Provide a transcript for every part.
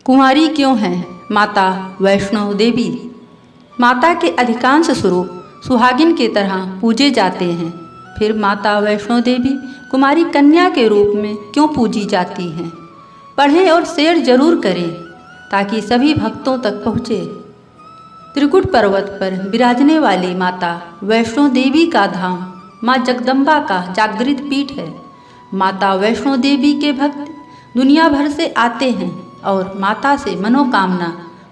कुंवारी क्यों हैं माता वैष्णो देवी? माता के अधिकांश स्वरूप सुहागिन की तरह पूजे जाते हैं। फिर माता वैष्णो देवी कुमारी कन्या के रूप में क्यों पूजी जाती हैं? पढ़ें और शेयर जरूर करें ताकि सभी भक्तों तक पहुँचे। त्रिकुट पर्वत पर विराजने वाली माता वैष्णो देवी का धाम माँ जगदम्बा का जागृत पीठ है। माता वैष्णो देवी के भक्त दुनिया भर से आते हैं और माता से मनोकामना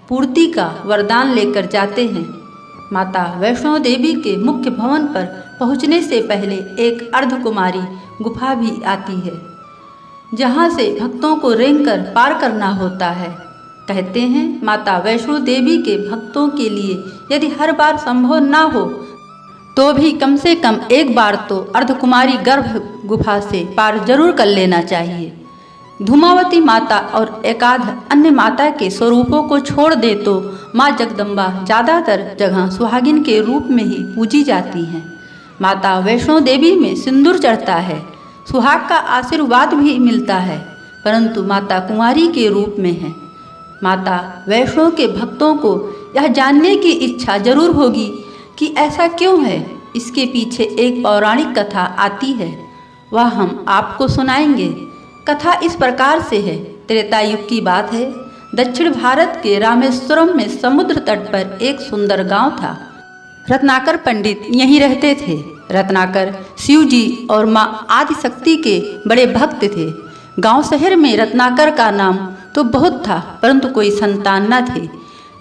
पूर्ति का वरदान लेकर जाते हैं। माता वैष्णो देवी के मुख्य भवन पर पहुंचने से पहले एक अर्धकुमारी गुफा भी आती है, जहां से भक्तों को रेंगकर पार करना होता है। कहते हैं माता वैष्णो देवी के भक्तों के लिए यदि हर बार संभव ना हो तो भी कम से कम एक बार तो अर्धकुमारी गर्भ गुफा से पार जरूर कर लेना चाहिए। धूमावती माता और एकाध अन्य माता के स्वरूपों को छोड़ दे तो माँ जगदम्बा ज़्यादातर जगह सुहागिन के रूप में ही पूजी जाती हैं। माता वैष्णो देवी में सिंदूर चढ़ता है, सुहाग का आशीर्वाद भी मिलता है, परंतु माता कुंवारी के रूप में है। माता वैष्णो के भक्तों को यह जानने की इच्छा जरूर होगी कि ऐसा क्यों है। इसके पीछे एक पौराणिक कथा आती है, वह हम आपको सुनाएंगे। कथा इस प्रकार से है। त्रेता युग की बात है। दक्षिण भारत के रामेश्वरम में समुद्र तट पर एक सुंदर गांव था। रत्नाकर पंडित यहीं रहते थे। रत्नाकर शिव जी और माँ आदिशक्ति के बड़े भक्त थे। गांव शहर में रत्नाकर का नाम तो बहुत था, परंतु कोई संतान न थे।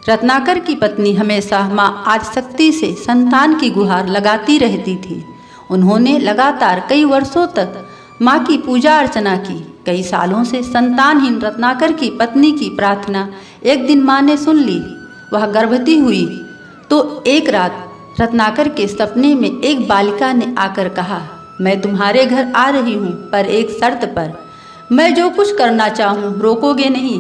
रत्नाकर की पत्नी हमेशा माँ आदिशक्ति से संतान की गुहार लगाती रहती थी। उन्होंने लगातार कई वर्षों तक माँ की पूजा अर्चना की। कई सालों से संतानहीन रत्नाकर की पत्नी की प्रार्थना एक दिन माँ ने सुन ली। वह गर्भवती हुई तो एक रात रत्नाकर के सपने में एक बालिका ने आकर कहा, मैं तुम्हारे घर आ रही हूँ, पर एक शर्त पर। मैं जो कुछ करना चाहूँ रोकोगे नहीं।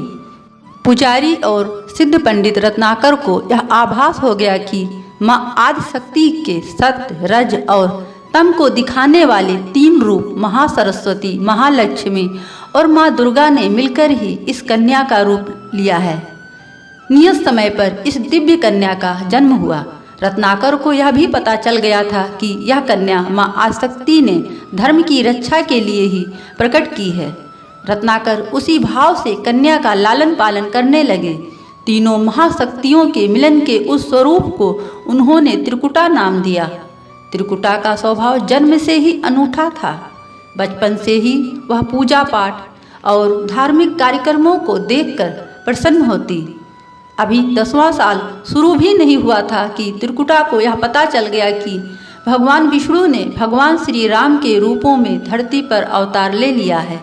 पुजारी और सिद्ध पंडित रत्नाकर को यह आभास हो गया कि माँ आदिशक्ति के सत्य, रज और तम को दिखाने वाले तीन रूप महासरस्वती, महालक्ष्मी और माँ दुर्गा ने मिलकर ही इस कन्या का रूप लिया है। नियत समय पर इस दिव्य कन्या का जन्म हुआ। रत्नाकर को यह भी पता चल गया था कि यह कन्या माँ आदिशक्ति ने धर्म की रक्षा के लिए ही प्रकट की है। रत्नाकर उसी भाव से कन्या का लालन पालन करने लगे। तीनों महाशक्तियों के मिलन के उस स्वरूप को उन्होंने त्रिकुटा नाम दिया। त्रिकुटा का स्वभाव जन्म से ही अनूठा था। बचपन से ही वह पूजा पाठ और धार्मिक कार्यक्रमों को देखकर प्रसन्न होती। अभी 10वां साल शुरू भी नहीं हुआ था कि त्रिकुटा को यह पता चल गया कि भगवान विष्णु ने भगवान श्री राम के रूपों में धरती पर अवतार ले लिया है।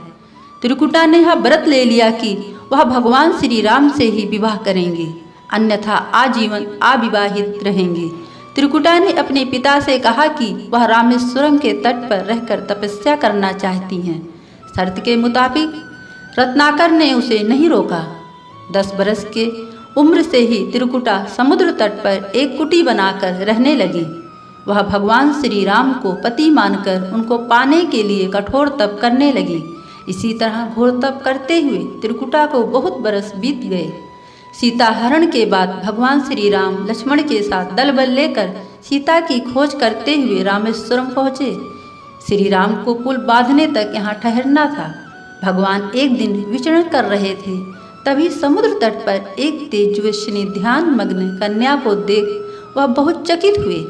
त्रिकुटा ने यह व्रत ले लिया कि वह भगवान श्री राम से ही विवाह करेंगे, अन्यथा आजीवन अविवाहित रहेंगे। त्रिकुटा ने अपने पिता से कहा कि वह रामेश्वरम के तट पर रहकर तपस्या करना चाहती हैं। शर्त के मुताबिक रत्नाकर ने उसे नहीं रोका। 10 बरस के उम्र से ही त्रिकुटा समुद्र तट पर एक कुटी बनाकर रहने लगी। वह भगवान श्री राम को पति मानकर उनको पाने के लिए कठोर तप करने लगी। इसी तरह घोर तप करते हुए त्रिकुटा को बहुत बरस बीत गए। सीता हरण के बाद भगवान श्री राम लक्ष्मण के साथ दल बल लेकर सीता की खोज करते हुए रामेश्वरम पहुँचे। श्री राम को पुल बांधने तक यहाँ ठहरना था। भगवान एक दिन विचरण कर रहे थे, तभी समुद्र तट पर एक तेजस्विनी ध्यान मग्न कन्या को देख वह बहुत चकित हुए।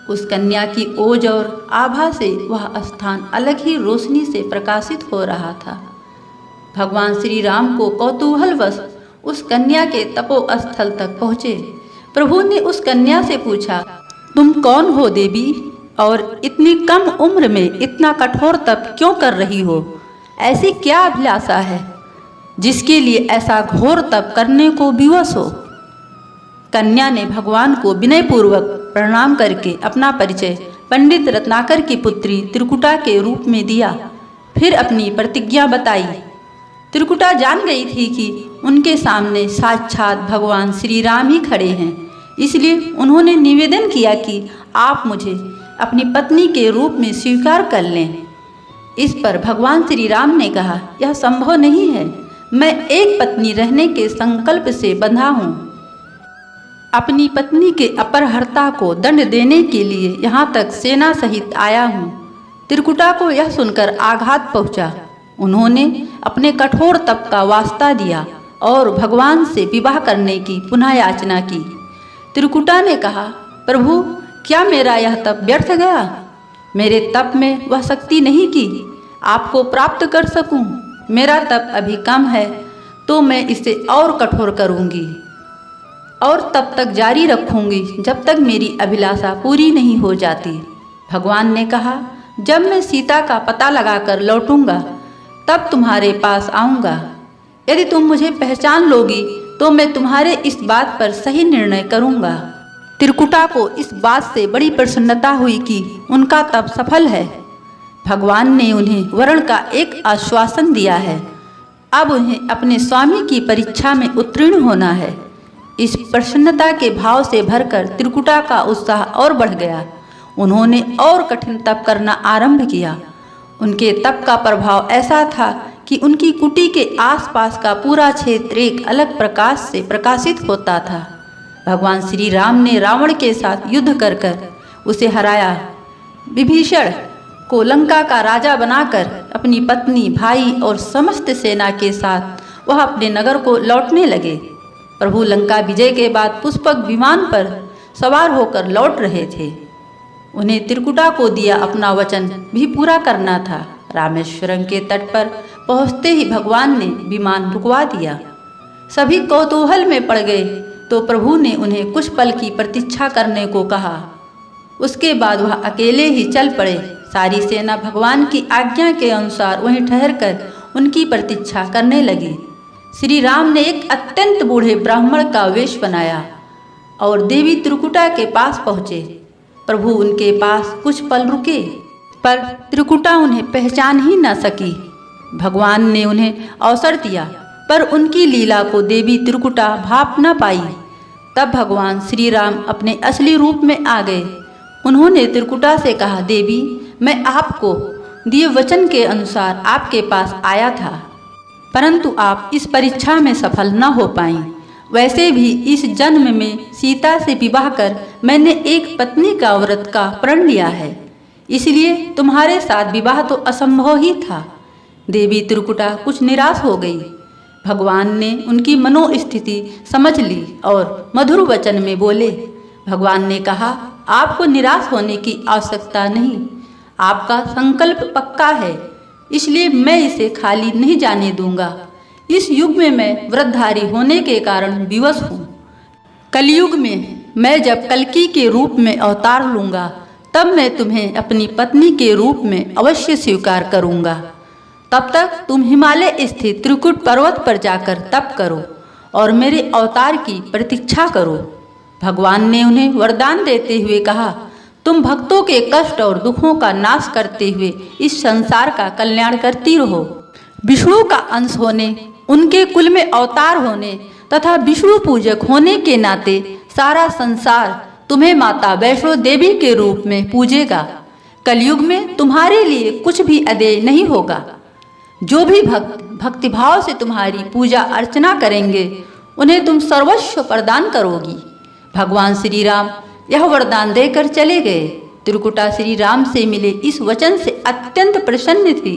उस कन्या की ओज और आभा से वह स्थान अलग ही रोशनी से प्रकाशित हो रहा था। भगवान श्री राम को कौतूहलवश उस कन्या के तपोस्थल तक पहुँचे। प्रभु ने उस कन्या से पूछा, तुम कौन हो देवी, और इतनी कम उम्र में इतना कठोर तप क्यों कर रही हो? ऐसी क्या अभिलाषा है जिसके लिए ऐसा घोर तप करने को विवश हो? कन्या ने भगवान को विनयपूर्वक प्रणाम करके अपना परिचय पंडित रत्नाकर की पुत्री त्रिकुटा के रूप में दिया। फिर अपनी प्रतिज्ञा बताई। त्रिकुटा जान गई थी कि उनके सामने साक्षात भगवान श्री राम ही खड़े हैं, इसलिए उन्होंने निवेदन किया कि आप मुझे अपनी पत्नी के रूप में स्वीकार कर लें। इस पर भगवान श्री राम ने कहा, यह संभव नहीं है। मैं एक पत्नी रहने के संकल्प से बंधा हूँ। अपनी पत्नी के अपहर्ता को दंड देने के लिए यहाँ तक सेना सहित आया हूँ। त्रिकुटा को यह सुनकर आघात पहुँचा। उन्होंने अपने कठोर तप का वास्ता दिया और भगवान से विवाह करने की पुनः याचना की। त्रिकुटा ने कहा, प्रभु, क्या मेरा यह तप व्यर्थ गया? मेरे तप में वह शक्ति नहीं कि आपको प्राप्त कर सकूं। मेरा तप अभी कम है, तो मैं इसे और कठोर करूंगी और तब तक जारी रखूंगी जब तक मेरी अभिलाषा पूरी नहीं हो जाती। भगवान ने कहा, जब मैं सीता का पता लगाकर लौटूंगा तब तुम्हारे पास आऊंगा। यदि तुम मुझे पहचान लोगी तो मैं तुम्हारे इस बात पर सही निर्णय करूंगा। त्रिकुटा को इस बात से बड़ी प्रसन्नता हुई कि उनका तप सफल है। भगवान ने उन्हें वरण का एक आश्वासन दिया है। अब उन्हें अपने स्वामी की परीक्षा में उत्तीर्ण होना है। इस प्रसन्नता के भाव से भरकर त्रिकुटा का उत्साह और बढ़ गया। उन्होंने और कठिन तप करना आरंभ किया। उनके तप का प्रभाव ऐसा था कि उनकी कुटी के आसपास का पूरा क्षेत्र एक अलग प्रकाश से प्रकाशित होता था। भगवान श्री राम ने रावण के साथ युद्ध कर उसे हराया। विभीषण को लंका का राजा बनाकर अपनी पत्नी, भाई और समस्त सेना के साथ वह अपने नगर को लौटने लगे। प्रभु लंका विजय के बाद पुष्पक विमान पर सवार होकर लौट रहे थे। उन्हें त्रिकुटा को दिया अपना वचन भी पूरा करना था। रामेश्वरम के तट पर पहुँचते ही भगवान ने विमान रुकवा दिया। सभी कौतूहल में पड़ गए तो प्रभु ने उन्हें कुछ पल की प्रतीक्षा करने को कहा। उसके बाद वह अकेले ही चल पड़े। सारी सेना भगवान की आज्ञा के अनुसार वहीं ठहरकर उनकी प्रतीक्षा करने लगी। श्री राम ने एक अत्यंत बूढ़े ब्राह्मण का वेश बनाया और देवी त्रिकुटा के पास पहुँचे। प्रभु उनके पास कुछ पल रुके, पर त्रिकुटा उन्हें पहचान ही न सकी। भगवान ने उन्हें अवसर दिया, पर उनकी लीला को देवी त्रिकुटा भाप न पाई। तब भगवान श्री राम अपने असली रूप में आ गए। उन्होंने त्रिकुटा से कहा, देवी, मैं आपको दिए वचन के अनुसार आपके पास आया था, परंतु आप इस परीक्षा में सफल न हो पाईं। वैसे भी इस जन्म में सीता से विवाह कर मैंने एक पत्नी का व्रत का प्रण लिया है, इसलिए तुम्हारे साथ विवाह तो असंभव ही था। देवी त्रिकुटा कुछ निराश हो गई। भगवान ने उनकी मनोस्थिति समझ ली और मधुर वचन में बोले। भगवान ने कहा, आपको निराश होने की आवश्यकता नहीं। आपका संकल्प पक्का है, इसलिए मैं इसे खाली नहीं जाने दूंगा। इस युग में मैं व्रतधारी होने के कारण विवश हूँ। कलयुग में मैं जब कल्की के रूप में अवतार लूँगा तब मैं तुम्हें अपनी पत्नी के रूप में अवश्य स्वीकार करूँगा। तब तक तुम हिमालय स्थित त्रिकुट पर्वत पर जाकर तप करो और मेरे अवतार की प्रतीक्षा करो। भगवान ने उन्हें वरदान देते हुए कहा, तुम भक्तों के कष्ट और दुखों का नाश करते हुए इस संसार का कल्याण करती रहो। विष्णु का अंश होने, उनके कुल में अवतार होने तथा विष्णु पूजक होने के नाते सारा संसार तुम्हें माता वैष्णो देवी के रूप में पूजेगा। कलयुग में तुम्हारे लिए कुछ भी अदेय नहीं होगा। जो भी भक्त भक्तिभाव से तुम्हारी पूजा अर्चना करेंगे उन्हें तुम सर्वस्व प्रदान करोगी। भगवान श्री राम यह वरदान देकर चले गए। त्रिकुटा श्री राम से मिले इस वचन से अत्यंत प्रसन्न थी।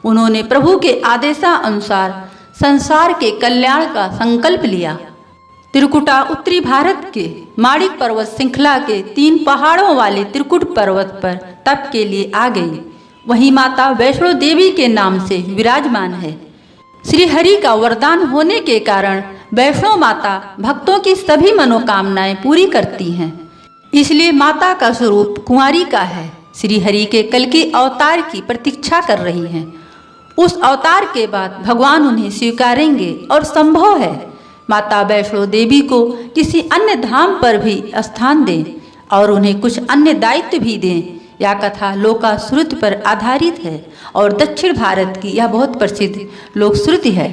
उन्होंने प्रभु के आदेशानुसार संसार के कल्याण का संकल्प लिया। त्रिकुटा उत्तरी भारत के माणिक पर्वत श्रृंखला के 3 पहाड़ों वाले त्रिकुट पर्वत पर तप के लिए आ गई। वहीं माता वैष्णो देवी के नाम से विराजमान है। श्री हरि का वरदान होने के कारण वैष्णो माता भक्तों की सभी मनोकामनाएं पूरी करती हैं। इसलिए माता का स्वरूप कुंवारी का है। श्री हरि के कल के अवतार की प्रतीक्षा कर रही हैं। उस अवतार के बाद भगवान उन्हें स्वीकारेंगे और संभव है माता वैष्णो देवी को किसी अन्य धाम पर भी स्थान दें और उन्हें कुछ अन्य दायित्व भी दें। यह कथा लोकाश्रुति पर आधारित है और दक्षिण भारत की यह बहुत प्रसिद्ध लोक श्रुति है।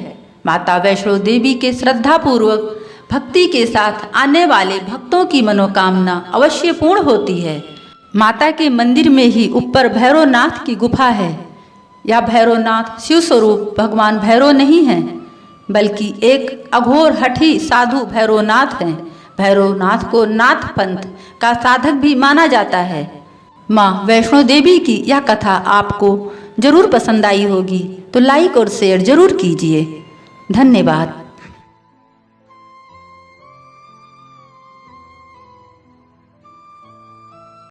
माता वैष्णो देवी के श्रद्धापूर्वक भक्ति के साथ आने वाले भक्तों की मनोकामना अवश्य पूर्ण होती है। माता के मंदिर में ही ऊपर भैरवनाथ की गुफा है। यह भैरवनाथ शिव स्वरूप भगवान भैरव नहीं हैं। बल्कि एक अघोर हठी साधु भैरवनाथ हैं। भैरवनाथ को नाथ पंथ का साधक भी माना जाता है। माँ वैष्णो देवी की यह कथा आपको जरूर पसंद आई होगी, तो लाइक और शेयर जरूर कीजिए। धन्यवाद।